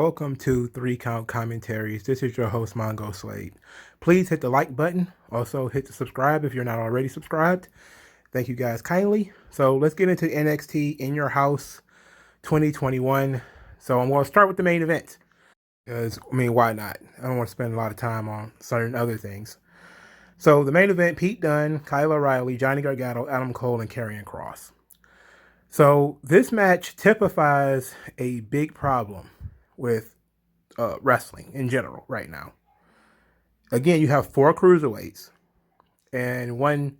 welcome to 3 Count Commentaries. This is your host, MagMongoSlade. Please hit the like button. Also, hit the subscribe if you're not already subscribed. Thank you guys kindly. So let's get into NXT In Your House 2021. So I'm going to start with the main event. Because, why not? I don't want to spend a lot of time on certain other things. So the main event, Pete Dunne, Kyle O'Reilly, Johnny Gargano, Adam Cole, and Karrion Kross. So this match typifies a big problem with wrestling in general right now. Again, you have 4 cruiserweights and one.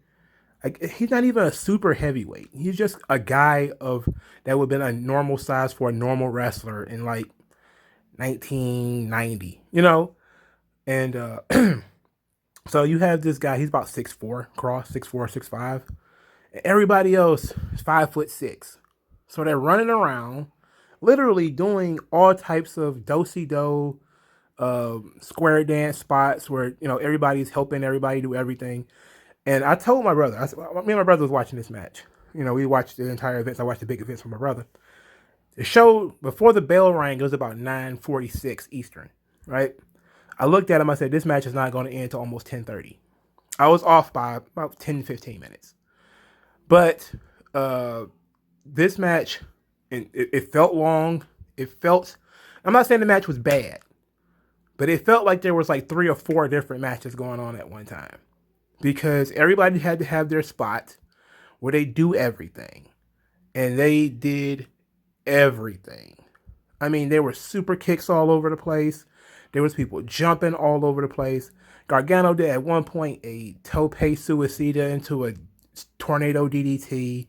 He's not even a super heavyweight. He's just a guy that would have been a normal size for a normal wrestler in like 1990, And so you have this guy. He's about 6'4", Kross 6'4", 6'5". Everybody else is 5'6". So they're running around, literally doing all types of do-si-do, square dance spots where everybody's helping everybody do everything. And I told my brother, me and my brother was watching this match. We watched the entire events. I watched the big events with my brother. The show before the bell rang, it was about 9:46 Eastern, right? I looked at him. I said, "This match is not going to end until almost 10:30." I was off by about 10-15 minutes. But this match, it felt long. I'm not saying the match was bad, but it felt like there was like 3 or 4 different matches going on at one time. Because everybody had to have their spot where they do everything. And they did everything. There were super kicks all over the place. There was people jumping all over the place. Gargano did at one point a tope suicida into a tornado DDT.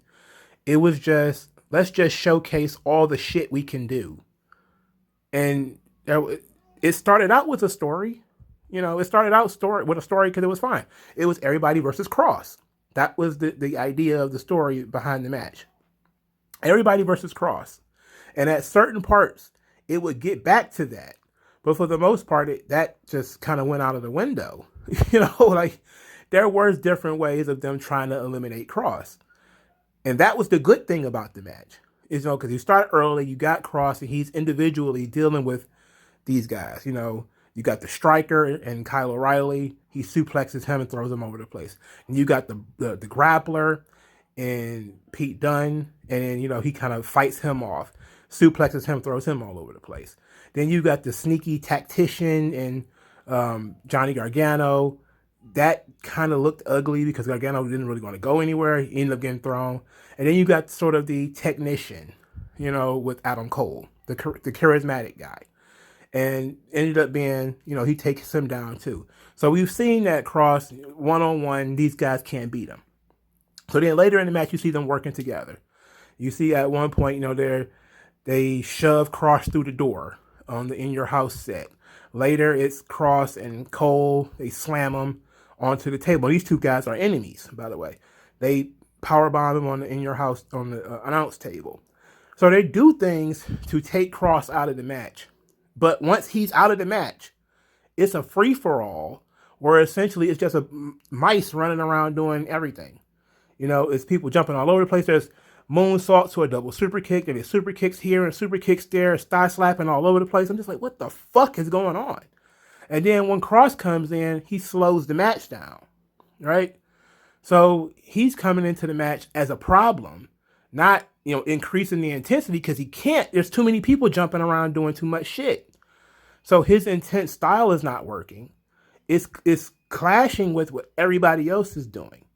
It was just, let's just showcase all the shit we can do. And it started out with a story. It started out with a story because it was fine. It was everybody versus Kross. That was the idea of the story behind the match. Everybody versus Kross. And at certain parts, it would get back to that. But for the most part, that just kind of went out of the window. There were different ways of them trying to eliminate Kross. And that was the good thing about the match. Because you start early, you got Kross, and he's individually dealing with these guys. You got the striker and Kyle O'Reilly. He suplexes him and throws him over the place. And you got the grappler and Pete Dunne. And then, he kind of fights him off. Suplexes him, throws him all over the place. Then you got the sneaky tactician and Johnny Gargano. That kind of looked ugly because Gargano didn't really want to go anywhere. He ended up getting thrown. And then you got sort of the technician, with Adam Cole, the charismatic guy. And ended up being, he takes him down too. So we've seen that Kross, one-on-one, these guys can't beat him. So then later in the match, you see them working together. You see at one point, they shove Kross through the door on the In Your House set. Later, it's Kross and Cole. They slam him onto the table. These 2 guys are enemies, by the way. They powerbomb him on the In Your House, on the announce table. So they do things to take Kross out of the match. But once he's out of the match, it's a free-for-all where essentially it's just mice running around doing everything. It's people jumping all over the place. There's moonsault to a double super kick. There's super kicks here and super kicks there. Thigh slapping all over the place. I'm just like, what the fuck is going on? And then when Kross comes in, he slows the match down, right? So he's coming into the match as a problem, not increasing the intensity because he can't. There's too many people jumping around doing too much shit. So his intense style is not working. It's clashing with what everybody else is doing.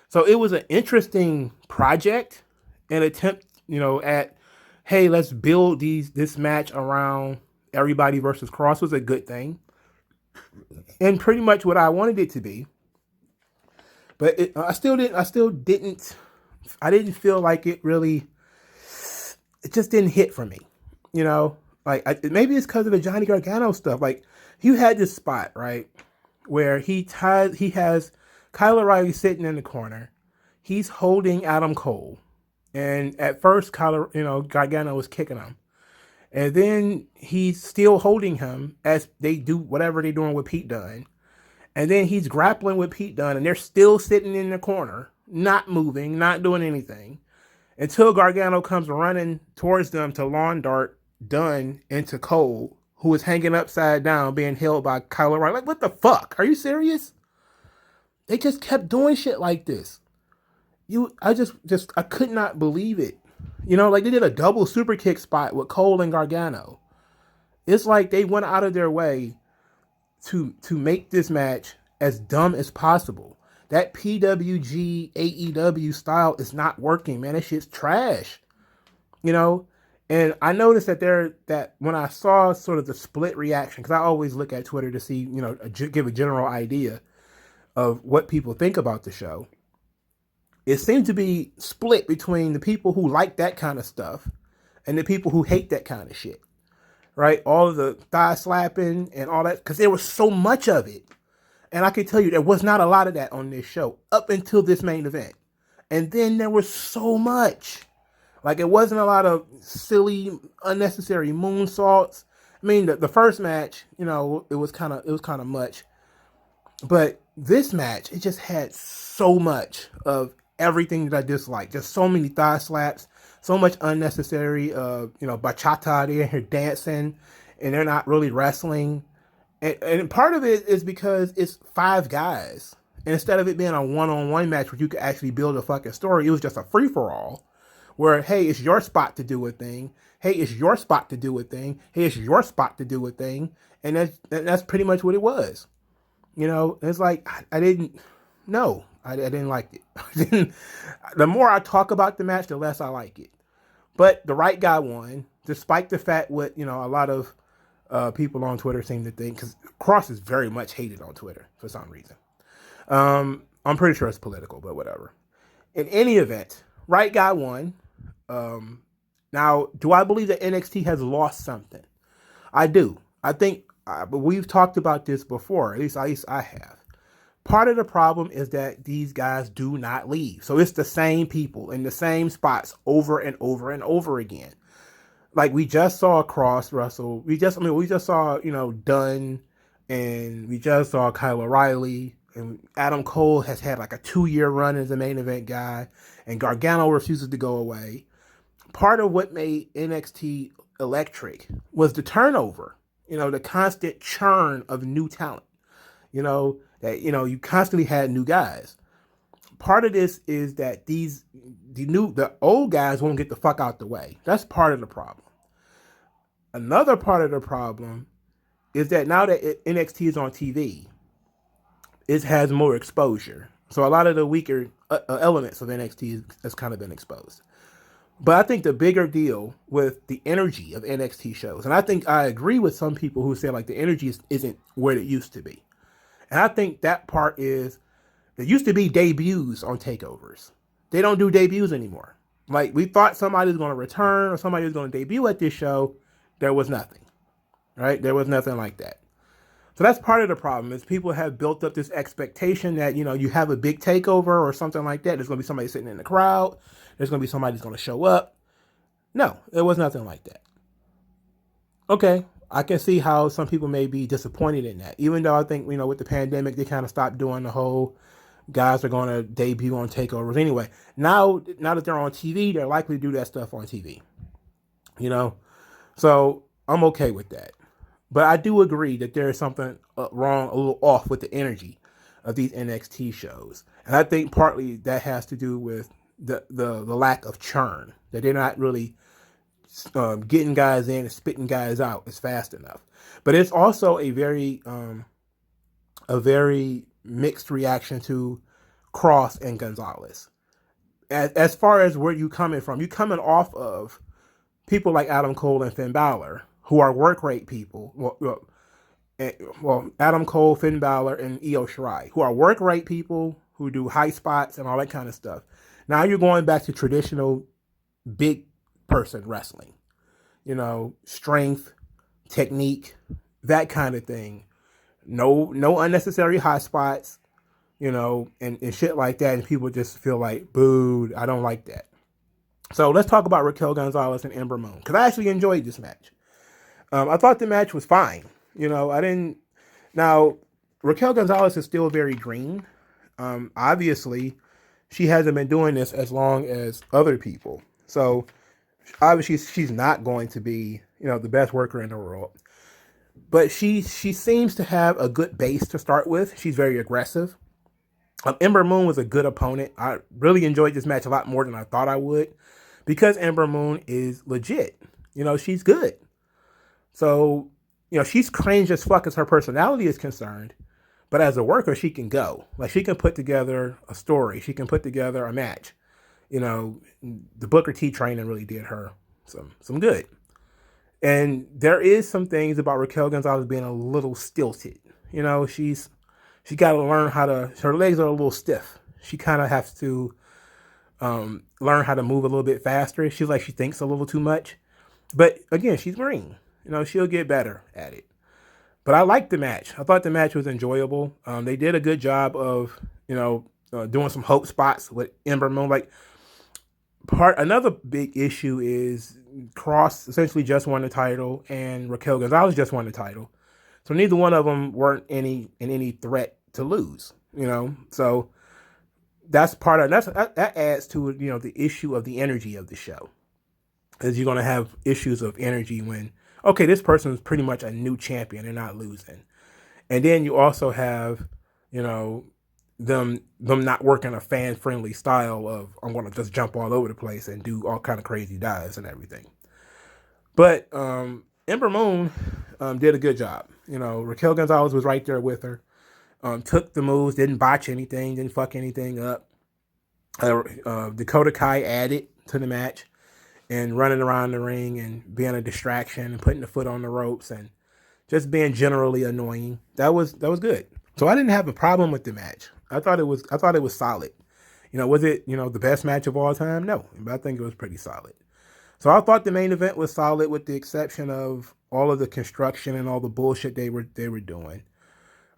So it was an interesting project, an attempt, at, hey, let's build this match around everybody versus Kross was a good thing. And pretty much what I wanted it to be. But I didn't feel like it just didn't hit for me. Maybe it's because of the Johnny Gargano stuff. Like, you had this spot, right, where he has Kyle O'Reilly sitting in the corner. He's holding Adam Cole. And at first, Gargano was kicking him. And then he's still holding him as they do whatever they're doing with Pete Dunne. And then he's grappling with Pete Dunne, and they're still sitting in the corner, not moving, not doing anything. until Gargano comes running towards them to lawn dart Dunne into Cole, who was hanging upside down, being held by Kyle O'Reilly. Like, what the fuck? Are you serious? They just kept doing shit like this. I could not believe it. Like they did a double super kick spot with Cole and Gargano. It's like they went out of their way to make this match as dumb as possible. That PWG AEW style is not working, man. That shit's trash. And I noticed that when I saw sort of the split reaction, because I always look at Twitter to see, give a general idea of what people think about the show. It seemed to be split between the people who like that kind of stuff and the people who hate that kind of shit. Right? All of the thigh slapping and all that, because there was so much of it. And I can tell you there was not a lot of that on this show up until this main event. And then there was so much. Like, it wasn't a lot of silly, unnecessary moonsaults. I mean, the first match, it was kind of much. But this match, it just had so much of everything that I disliked. Just so many thigh slaps, so much unnecessary, bachata. They're here dancing, and they're not really wrestling. And part of it is because it's 5 guys. And instead of it being a one-on-one match where you could actually build a fucking story, it was just a free-for-all. Where, hey, it's your spot to do a thing. Hey, it's your spot to do a thing. Hey, it's your spot to do a thing. And that's pretty much what it was. It's like, I didn't like it. The more I talk about the match, the less I like it. But the right guy won, despite the fact what, a lot of people on Twitter seem to think, because Cross is very much hated on Twitter for some reason. I'm pretty sure it's political, but whatever. In any event, right guy won. Now, do I believe that NXT has lost something? I do. I think, but we've talked about this before. At least I have. Part of the problem is that these guys do not leave. So it's the same people in the same spots over and over and over again. Like, we just saw Cross Russell. We just saw, Dunn, and we just saw Kyle O'Reilly, and Adam Cole has had like a 2-year run as a main event guy, and Gargano refuses to go away. Part of what made NXT electric was the turnover, the constant churn of new talent, that, you constantly had new guys. Part of this is that the old guys won't get the fuck out the way. That's part of the problem. Another part of the problem is that now that NXT is on TV, it has more exposure. So a lot of the weaker elements of NXT has kind of been exposed. But I think the bigger deal with the energy of NXT shows, and I think I agree with some people who say like the energy isn't where it used to be. And I think that part is, there used to be debuts on takeovers. They don't do debuts anymore. Like, we thought somebody was going to return or somebody was going to debut at this show. There was nothing, right? There was nothing like that. So that's part of the problem, is people have built up this expectation that, you have a big takeover or something like that. There's going to be somebody sitting in the crowd. There's going to be somebody who's going to show up. No, there was nothing like that. Okay, I can see how some people may be disappointed in that. Even though I think, with the pandemic, they kind of stopped doing the whole guys are going to debut on takeovers. Anyway, now that they're on TV, they're likely to do that stuff on TV. So I'm okay with that. But I do agree that there is something wrong, a little off with the energy of these NXT shows. And I think partly that has to do with the lack of churn, that they're not really getting guys in and spitting guys out as fast enough. But it's also a very mixed reaction to Cross and Gonzalez. As far as where you coming from, you coming off of people like Adam Cole and Finn Balor, who are work rate people. Well, Adam Cole, Finn Balor, and Io Shirai, who are work rate people who do high spots and all that kind of stuff. Now you're going back to traditional big person wrestling. Strength, technique, that kind of thing. No unnecessary high spots, and shit like that. And people just feel like, boo, I don't like that. So let's talk about Raquel Gonzalez and Ember Moon, because I actually enjoyed this match. I thought the match was fine. I didn't. Now, Raquel Gonzalez is still very green. Obviously, she hasn't been doing this as long as other people. So, obviously, she's not going to be, the best worker in the world. But she seems to have a good base to start with. She's very aggressive. Ember Moon was a good opponent. I really enjoyed this match a lot more than I thought I would because Ember Moon is legit. She's good. So, she's cringe as fuck as her personality is concerned. But as a worker, she can go. Like, she can put together a story. She can put together a match. The Booker T training really did her some good. And there is some things about Raquel Gonzalez being a little stilted. She got to learn her legs are a little stiff. She kind of has to learn how to move a little bit faster. She's like she thinks a little too much. But again, she's green. She'll get better at it. But I liked the match. I thought the match was enjoyable. They did a good job of, doing some hope spots with Ember Moon. Like, another big issue is Cross essentially just won the title and Raquel Gonzalez just won the title. So neither one of them weren't in any threat to lose, So that's that adds to, the issue of the energy of the show. Because you're going to have issues of energy when, okay, this person is pretty much a new champion. They're not losing. And then you also have, them not working a fan-friendly style of, I'm going to just jump all over the place and do all kind of crazy dives and everything. But Ember Moon did a good job. Raquel Gonzalez was right there with her. Took the moves, didn't botch anything, didn't fuck anything up. Dakota Kai added to the match and running around the ring and being a distraction and putting the foot on the ropes and just being generally annoying. That was good. So I didn't have a problem with the match. I thought it was solid. Was it, the best match of all time? No, but I think it was pretty solid. So I thought the main event was solid with the exception of all of the construction and all the bullshit they were doing.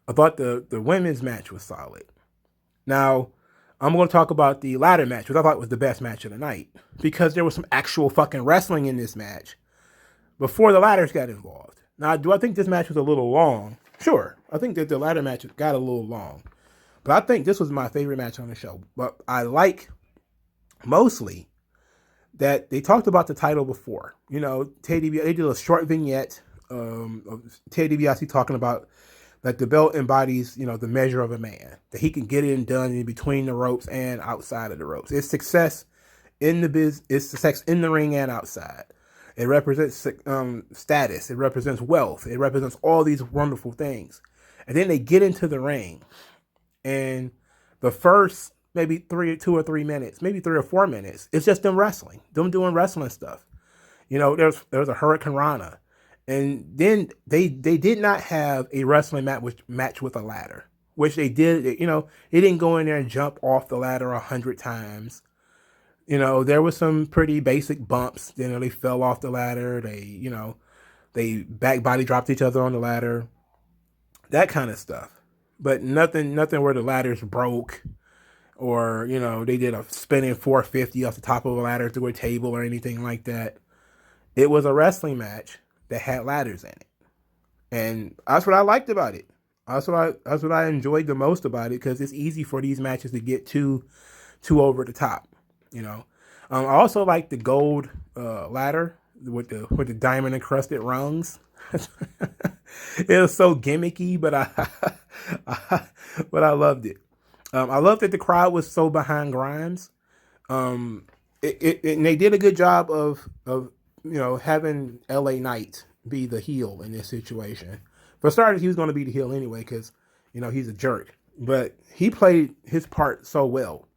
I thought the women's match was solid. Now, I'm going to talk about the ladder match, which I thought was the best match of the night because there was some actual fucking wrestling in this match before the ladders got involved. Now, do I think this match was a little long? Sure. I think that the ladder match got a little long. But I think this was my favorite match on the show. But I like mostly that they talked about the title before. Ted DiBiase, they did a short vignette of Ted DiBiase talking about that the belt embodies, the measure of a man. That he can get it done in between the ropes and outside of the ropes. It's success in it's success in the ring and outside. It represents status. It represents wealth. It represents all these wonderful things. And then they get into the ring. And the first maybe 2 or 3 minutes, maybe 3 or 4 minutes, it's just them wrestling. Them doing wrestling stuff. There's a Hurricane Rana. And then they did not have a wrestling match with a ladder. Which they did, they didn't go in there and jump off the ladder 100 times. There was some pretty basic bumps. They fell off the ladder. They back body dropped each other on the ladder. That kind of stuff. But nothing where the ladders broke or, they did a spinning 450 off the top of a ladder through a table or anything like that. It was a wrestling match that had ladders in it. And that's what I liked about it. That's what I enjoyed the most about it because it's easy for these matches to get too over the top. I also like the gold ladder with the diamond encrusted rungs. It was so gimmicky, but I loved it. I loved that the crowd was so behind Grimes. And they did a good job of having LA Knight be the heel in this situation. For starters, he was going to be the heel anyway because he's a jerk, but he played his part so well.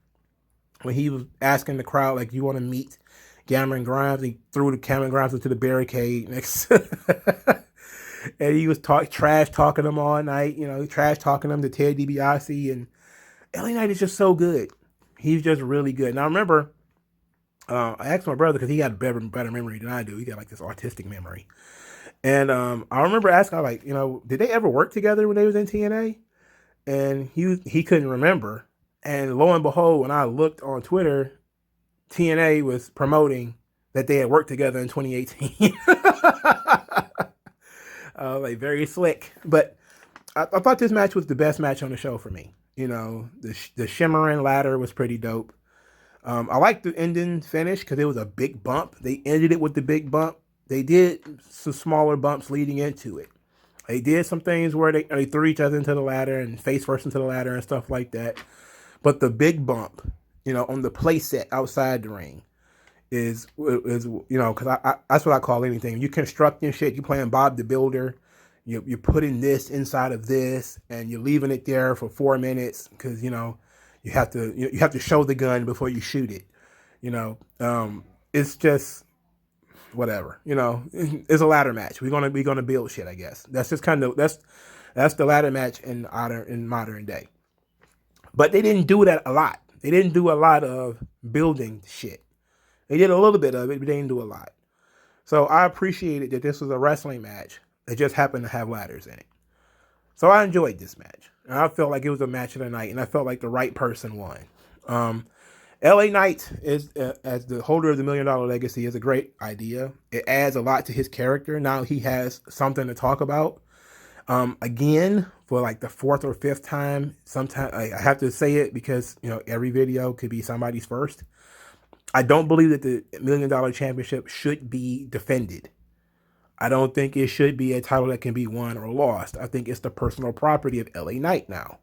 When he was asking the crowd, like, you want to meet Cameron Grimes? He threw the Cameron Grimes into the barricade next. And he was trash talking them all night, trash talking them to Ted DiBiase. And LA Knight is just so good. He's just really good. Now, I remember, I asked my brother because he got better memory than I do. He got like this autistic memory. And I remember asking, like, did they ever work together when they was in TNA? And he couldn't remember. And lo and behold, when I looked on Twitter, TNA was promoting that they had worked together in 2018. Like, very slick. But I thought this match was the best match on the show for me. The shimmering ladder was pretty dope. I liked the ending finish because it was a big bump. They ended it with the big bump. They did some smaller bumps leading into it. They did some things where they threw each other into the ladder and face first into the ladder and stuff like that. But the big bump, on the play set outside the ring is because I that's what I call anything. You constructing shit. You playing Bob the Builder. You're putting this inside of this, and you're leaving it there for 4 minutes because you have to show the gun before you shoot it. It's just whatever. It's a ladder match. We're gonna build shit. I guess that's just kind of that's the ladder match in modern day. But they didn't do that a lot. They didn't do a lot of building shit. They did a little bit of it, but they didn't do a lot. So I appreciated that this was a wrestling match that just happened to have ladders in it. So I enjoyed this match. And I felt like it was a match of the night, and I felt like the right person won. LA Knight is as the holder of the $1 Million Legacy is a great idea. It adds a lot to his character. Now he has something to talk about. Again, for like the fourth or fifth time, sometimes I have to say it because every video could be somebody's first. I don't believe that the $1 Million Championship should be defended. I don't think it should be a title that can be won or lost. I think it's the personal property of LA Knight now.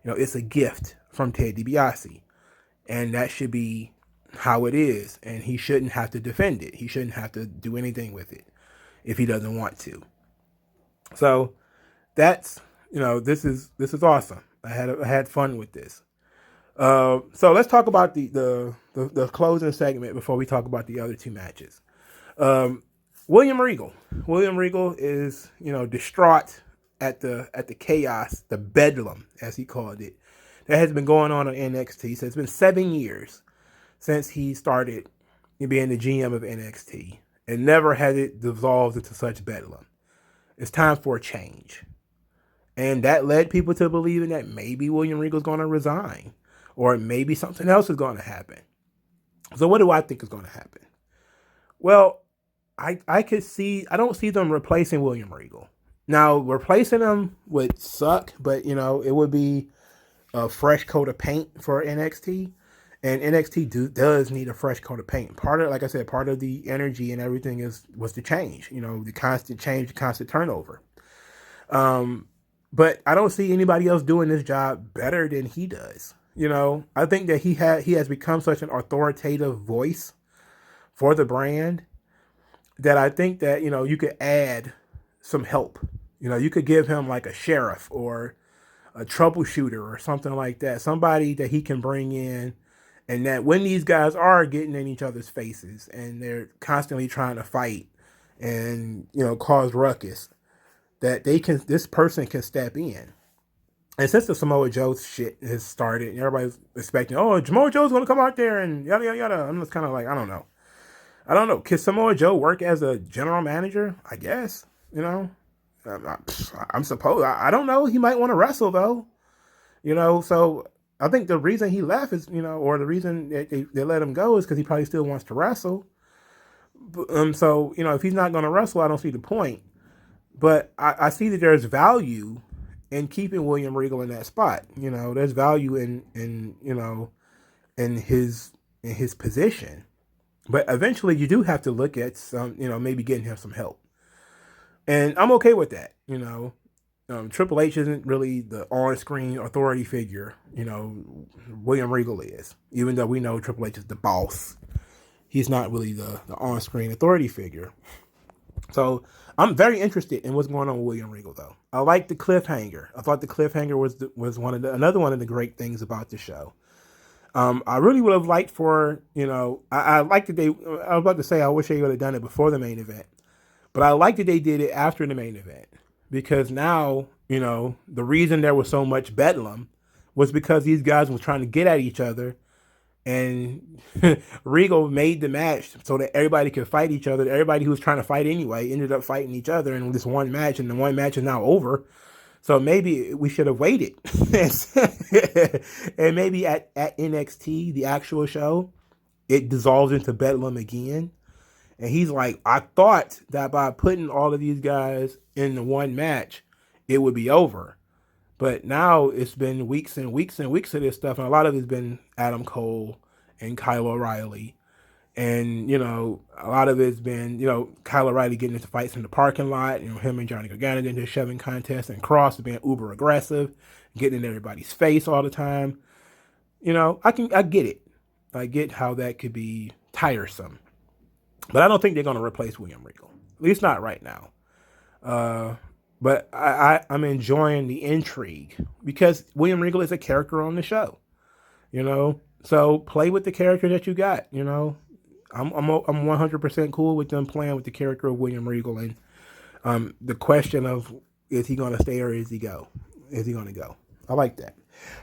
It's a gift from Ted DiBiase. And that should be how it is. And he shouldn't have to defend it. He shouldn't have to do anything with it if he doesn't want to. So that's, this is awesome. I had fun with this. So let's talk about the closing segment before we talk about the other two matches. William Regal. William Regal is, distraught at the chaos, the bedlam, as he called it, that has been going on NXT. So it's been 7 years since he started being the GM of NXT, and never had it dissolved into such bedlam. It's time for a change. And that led people to believing that maybe William Regal is going to resign, or maybe something else is going to happen. So what do I think is going to happen? Well, I don't see them replacing William Regal. Now, replacing him would suck, but it would be a fresh coat of paint for NXT. And NXT does need a fresh coat of paint. Like I said, part of the energy and everything was the change. The constant change, the constant turnover. But I don't see anybody else doing this job better than he does. I think that he has become such an authoritative voice for the brand that I think that you could add some help. You could give him like a sheriff or a troubleshooter or something like that. Somebody that he can bring in, and that when these guys are getting in each other's faces and they're constantly trying to fight and cause ruckus, that this person can step in. And since the Samoa Joe shit has started, and everybody's expecting, Samoa Joe's going to come out there and yada, yada, yada. I'm just kind of like, I don't know. Can Samoa Joe work as a general manager? I guess, I'm supposed, I don't know. He might want to wrestle though, so I think the reason he left is, or the reason they let him go is because he probably still wants to wrestle. So, if he's not going to wrestle, I don't see the point. But I see that there's value in keeping William Regal in that spot. There's value in his position. But eventually you do have to look at some, maybe getting him some help. And I'm okay with that. Triple H isn't really the on-screen authority figure. William Regal is. Even though we know Triple H is the boss, he's not really the on-screen authority figure. So I'm very interested in what's going on with William Regal, though. I like the cliffhanger. I thought the cliffhanger was another one of the great things about the show. I really would have liked for, I like that I was about to say I wish they would have done it before the main event, but I like that they did it after the main event, because now, the reason there was so much bedlam was because these guys were trying to get at each other, and Regal made the match so that everybody could fight each other. Everybody who was trying to fight anyway ended up fighting each other in this one match, and the one match is now over. So maybe we should have waited. And maybe at NXT, the actual show, it dissolves into bedlam again. And he's like, I thought that by putting all of these guys in the one match, it would be over. But now it's been weeks and weeks and weeks of this stuff. And a lot of it's been Adam Cole and Kyle O'Reilly. And, a lot of it's been, Kyle O'Reilly getting into fights in the parking lot, him and Johnny Gargano getting into a shoving contest, and Cross being uber aggressive, getting in everybody's face all the time. I get it. I get how that could be tiresome. But I don't think they're going to replace William Regal. At least not right now. But I'm enjoying the intrigue because William Regal is a character on the show. So play with the character that you got. I'm 100% cool with them playing with the character of William Regal, and the question of is he going to stay or is he go? Is he going to go? I like that.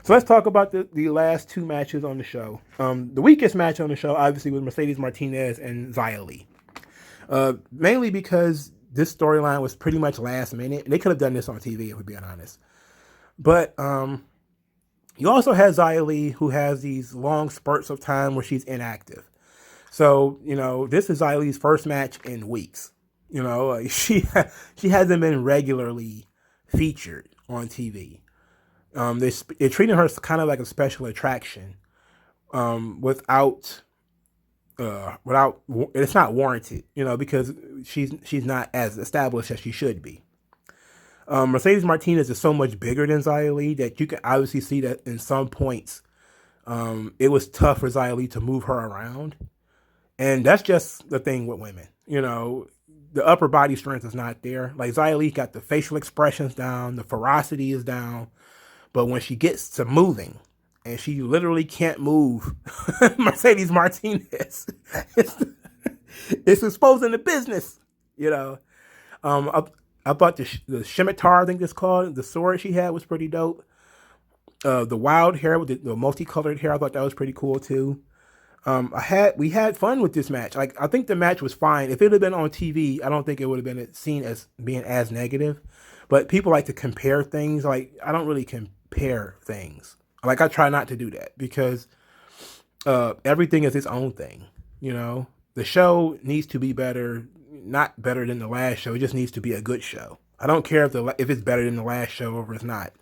So let's talk about the last two matches on the show. The weakest match on the show, obviously, was Mercedes Martinez and Xia Li. Mainly because this storyline was pretty much last minute. They could have done this on TV, if we're being honest. But you also have Xia Li, who has these long spurts of time where she's inactive. So, this is Xia Li's first match in weeks. She hasn't been regularly featured on TV. They're treating her kind of like a special attraction, without it's not warranted, because she's not as established as she should be. Mercedes Martinez is so much bigger than Xia Li that you can obviously see that in some points, it was tough for Xia Li to move her around, and that's just the thing with women. The upper body strength is not there. Like Xia Li got the facial expressions down, the ferocity is down. But when she gets to moving, and she literally can't move Mercedes Martinez, it's exposing the business, I thought the scimitar, I think it's called, the sword she had was pretty dope. The wild hair with the multicolored hair, I thought that was pretty cool too. We had fun with this match. Like, I think the match was fine. If it had been on TV, I don't think it would have been seen as being as negative. But people like to compare things. Like, I don't really compare things. Like, I try not to do that because everything is its own thing. The show needs to be better, not better than the last show. It just needs to be a good show. I don't care if it's better than the last show or if it's not.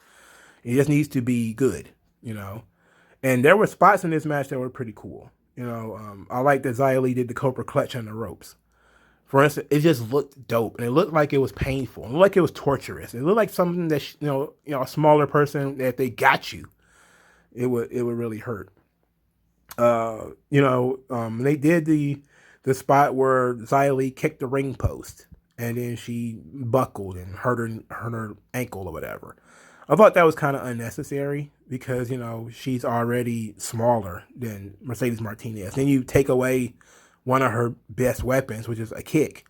It just needs to be good. And there were spots in this match that were pretty cool. I like that Xia Li did the Cobra Clutch on the ropes. For instance, it just looked dope, and it looked like it was painful. It looked like it was torturous. It looked like something that a smaller person, that if they got you, it would really hurt. They did the spot where Xia Li kicked the ring post, and then she buckled and hurt her ankle or whatever. I thought that was kind of unnecessary because, she's already smaller than Mercedes Martinez. Then you take away one of her best weapons, which is a kick.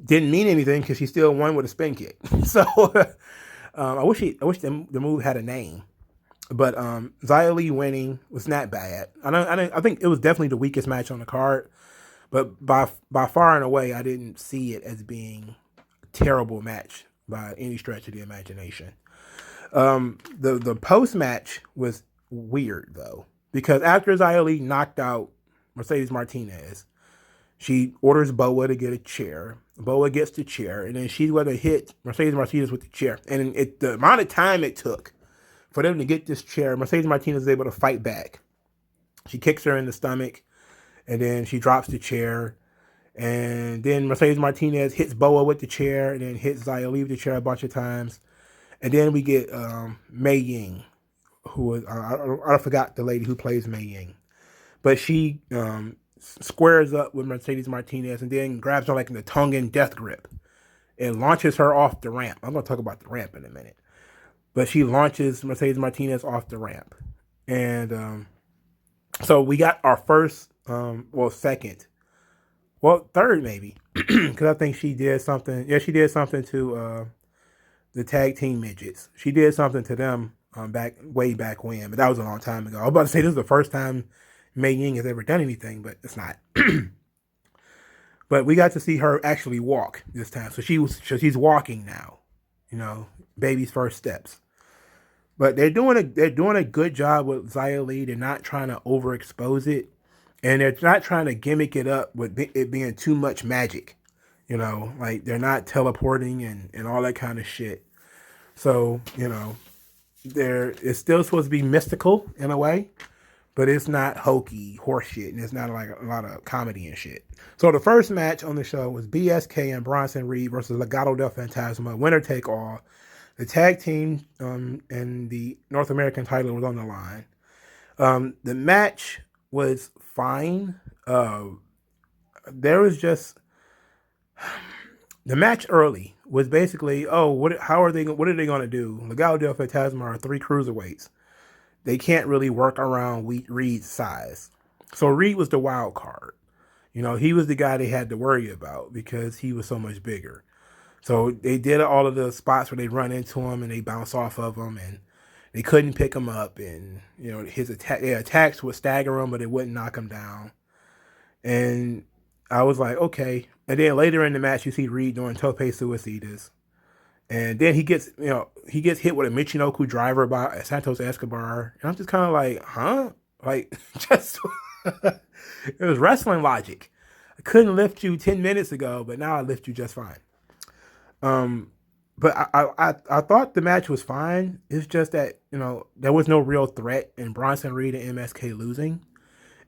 Didn't mean anything because she still won with a spin kick. So I wish the move had a name. But Xia Li winning was not bad. I think it was definitely the weakest match on the card. But by far and away, I didn't see it as being a terrible match by any stretch of the imagination. The post match was weird though, because after Xia Li knocked out Mercedes Martinez, she orders Boa to get a chair. Boa gets the chair, and then she's going to hit Mercedes Martinez with the chair. And the amount of time it took for them to get this chair, Mercedes Martinez is able to fight back. She kicks her in the stomach, and then she drops the chair. And then Mercedes Martinez hits Boa with the chair, and then hits Xia Li with the chair a bunch of times. And then we get Mei Ying, who was, I forgot the lady who plays Mei Ying. But she squares up with Mercedes Martinez and then grabs her like in the Tongan death grip and launches her off the ramp. I'm going to talk about the ramp in a minute. But she launches Mercedes Martinez off the ramp. And so we got our first, third maybe. Because I think she did something. Yeah, she did something to the tag team midgets. She did something to them way back when. But that was a long time ago. I was about to say this is the first time Mei Ying has ever done anything, but it's not. But we got to see her actually walk this time. So she's walking now. Baby's first steps. But they're doing a good job with Xia Li. They're not trying to overexpose it, and they're not trying to gimmick it up with it being too much magic. Like they're not teleporting and all that kind of shit. So it's still supposed to be mystical in a way, but it's not hokey horse shit, and it's not like a lot of comedy and shit. So the first match on the show was BSK and Bronson Reed versus Legado del Fantasma, winner take all. The tag team and the North American title was on the line. The match was fine. There was just the match early was basically, what are they going to do? Legado del Fantasma are 3 cruiserweights. They can't really work around Reed's size. So Reed was the wild card. He was the guy they had to worry about because he was so much bigger. So they did all of the spots where they run into him and they bounce off of him, and they couldn't pick him up. And his attacks would stagger him, but it wouldn't knock him down. And I was like, okay. And then later in the match, you see Reed doing tope suicidas. And then he gets hit with a Michinoku driver by Santos Escobar. And I'm just kind of like, huh? Like, just, it was wrestling logic. I couldn't lift you 10 minutes ago, but now I lift you just fine. But I thought the match was fine. It's just that, there was no real threat in Bronson Reed and MSK losing.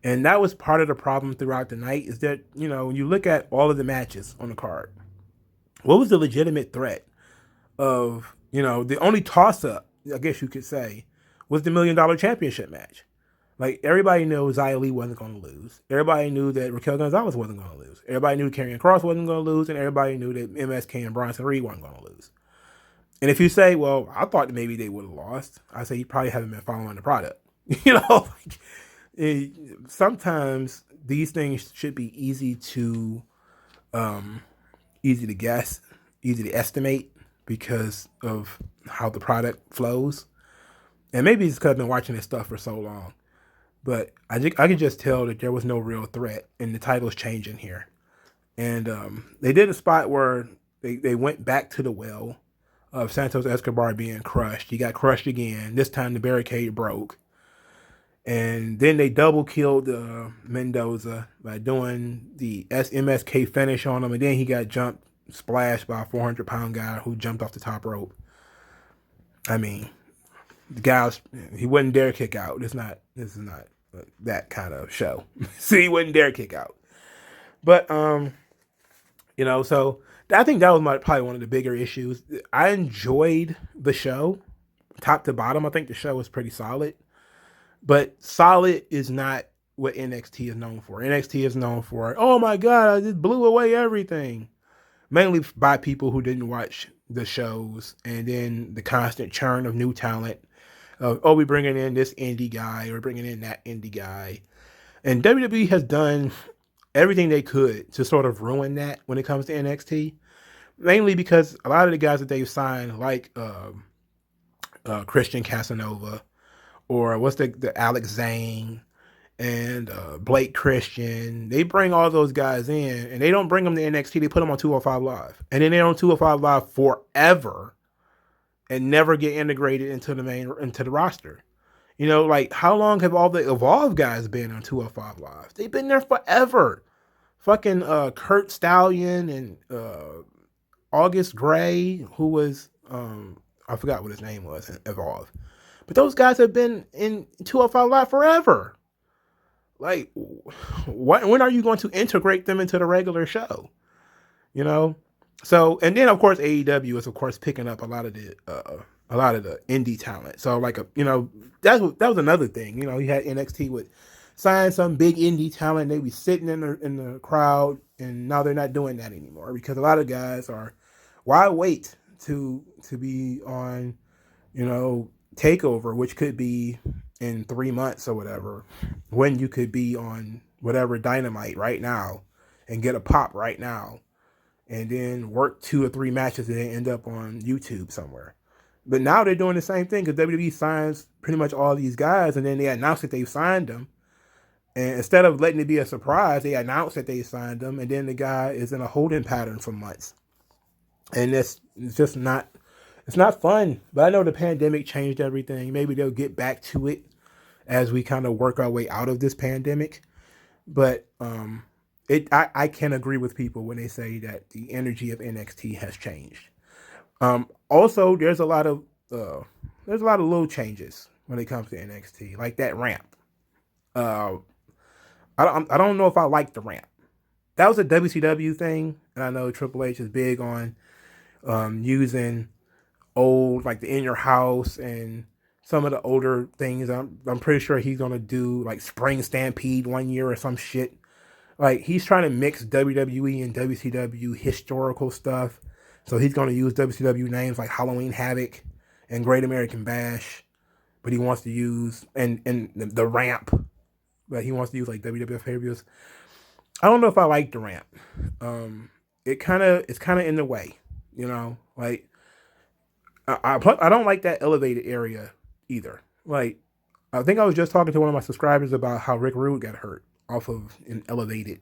And that was part of the problem throughout the night, is that, when you look at all of the matches on the card, what was the legitimate threat of, the only toss-up, I guess you could say, was the $1 Million Championship match. Like, everybody knew Xia Li wasn't going to lose. Everybody knew that Raquel Gonzalez wasn't going to lose. Everybody knew Karrion Kross wasn't going to lose, and everybody knew that MSK and Bronson Reed weren't going to lose. And if you say, well, I thought that maybe they would have lost, I say you probably haven't been following the product. Sometimes these things should be easy to guess, easy to estimate because of how the product flows. And maybe it's because I've been watching this stuff for so long. But I can just tell that there was no real threat, and the title's changing here. And they did a spot where they went back to the well of Santos Escobar being crushed. He got crushed again. This time the barricade broke. And then they double killed Mendoza by doing the MSK finish on him. And then he got splashed by a 400-pound guy who jumped off the top rope. I mean, the guy he wouldn't dare kick out. This is not that kind of show. So he wouldn't dare kick out. But so I think that was probably one of the bigger issues. I enjoyed the show, top to bottom. I think the show was pretty solid. But solid is not what NXT is known for. NXT is known for, oh my God, I just blew away everything. Mainly by people who didn't watch the shows, and then the constant churn of new talent. We're bringing in this indie guy, or bringing in that indie guy. And WWE has done everything they could to sort of ruin that when it comes to NXT. Mainly because a lot of the guys that they've signed, like Christian Casanova, or what's the Alex Zane and Blake Christian, they bring all those guys in, and they don't bring them to NXT. They put them on 205 Live, and then they're on 205 Live forever, and never get integrated into the roster. Like, how long have all the Evolve guys been on 205 Live? They've been there forever. Fucking Kurt Stallion and August Gray, who was I forgot what his name was in Evolve. But those guys have been in 205 Live forever. Like, when are you going to integrate them into the regular show? So, and then of course AEW is of course picking up a lot of the indie talent. So that was another thing. You had NXT would sign some big indie talent. They be sitting in the crowd, and now they're not doing that anymore because a lot of guys are, why wait to be on Takeover, which could be in 3 months or whatever, when you could be on whatever Dynamite right now and get a pop right now, and then work 2 or 3 matches and then end up on YouTube somewhere. But now they're doing the same thing because WWE signs pretty much all these guys, and then they announce that they've signed them. And instead of letting it be a surprise, they announce that they signed them, and then the guy is in a holding pattern for months. And it's just not, it's not fun. But I know the pandemic changed everything. Maybe they'll get back to it as we kind of work our way out of this pandemic. But I can agree with people when they say that the energy of NXT has changed. Also, there's a lot of little changes when it comes to NXT, like that ramp. Uh, I don't know if I like the ramp. That was a WCW thing, and I know Triple H is big on using old, like the In Your House and some of the older things. I'm pretty sure he's gonna do like Spring Stampede one year or some shit. Like he's trying to mix WWE and WCW historical stuff. So he's gonna use WCW names like Halloween Havoc and Great American Bash, but he wants to use and the ramp, but he wants to use like WWF pay-per-views. I don't know if I like the ramp. Um, it's kind of in the way, you know. Like I don't like that elevated area either. Like I think I was just talking to one of my subscribers about how Rick Rude got hurt off of an elevated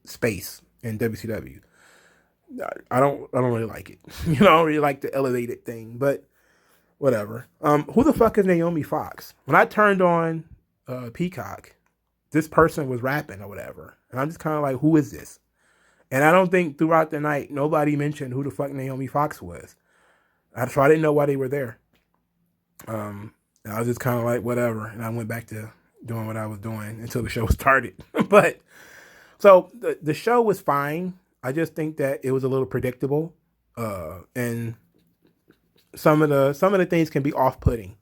space in WCW. I don't really like it. You know, I don't really like the elevated thing, but whatever. Who the fuck is Naomi Fox? When I turned on Peacock, this person was rapping or whatever, and I'm just kind of like, who is this? And I don't think throughout the night nobody mentioned who the fuck Naomi Fox was. So I didn't know why they were there. And I was just kind of like, whatever, and I went back to doing what I was doing until the show started. But so the show was fine. I just think that it was a little predictable, and some of the things can be off putting.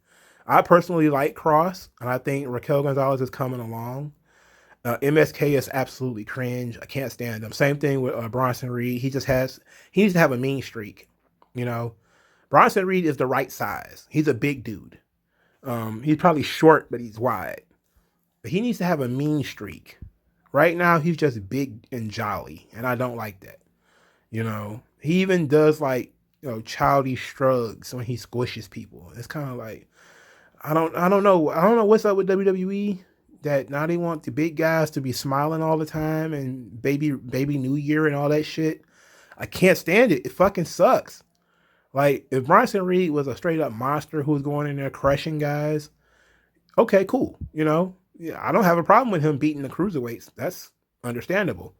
I personally like Cross, and I think Raquel Gonzalez is coming along. MSK is absolutely cringe. I can't stand him. Same thing with Bronson Reed. He needs to have a mean streak. You know, Bronson Reed is the right size. He's a big dude. He's probably short, but he's wide. But he needs to have a mean streak. Right now, he's just big and jolly, and I don't like that. You know, he even does like, childish shrugs when he squishes people. It's kind of like, I don't know what's up with WWE, that now they want the big guys to be smiling all the time and baby New Year and all that shit. I can't stand it. It fucking sucks. Like if Bronson Reed was a straight up monster who was going in there crushing guys, okay, cool. Yeah, I don't have a problem with him beating the cruiserweights. That's understandable.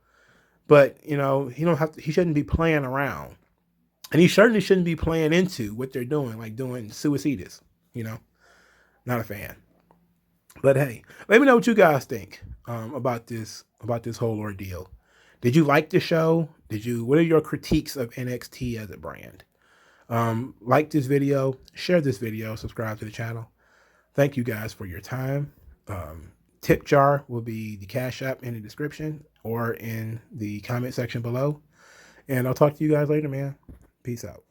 But he shouldn't be playing around. And he certainly shouldn't be playing into what they're doing, like doing suicidas. Not a fan. But hey, let me know what you guys think about this whole ordeal. Did you like the show? What are your critiques of NXT as a brand? Like this video, share this video, subscribe to the channel. Thank you guys for your time. Tip jar will be the Cash App in the description or in the comment section below. And I'll talk to you guys later, man. Peace out.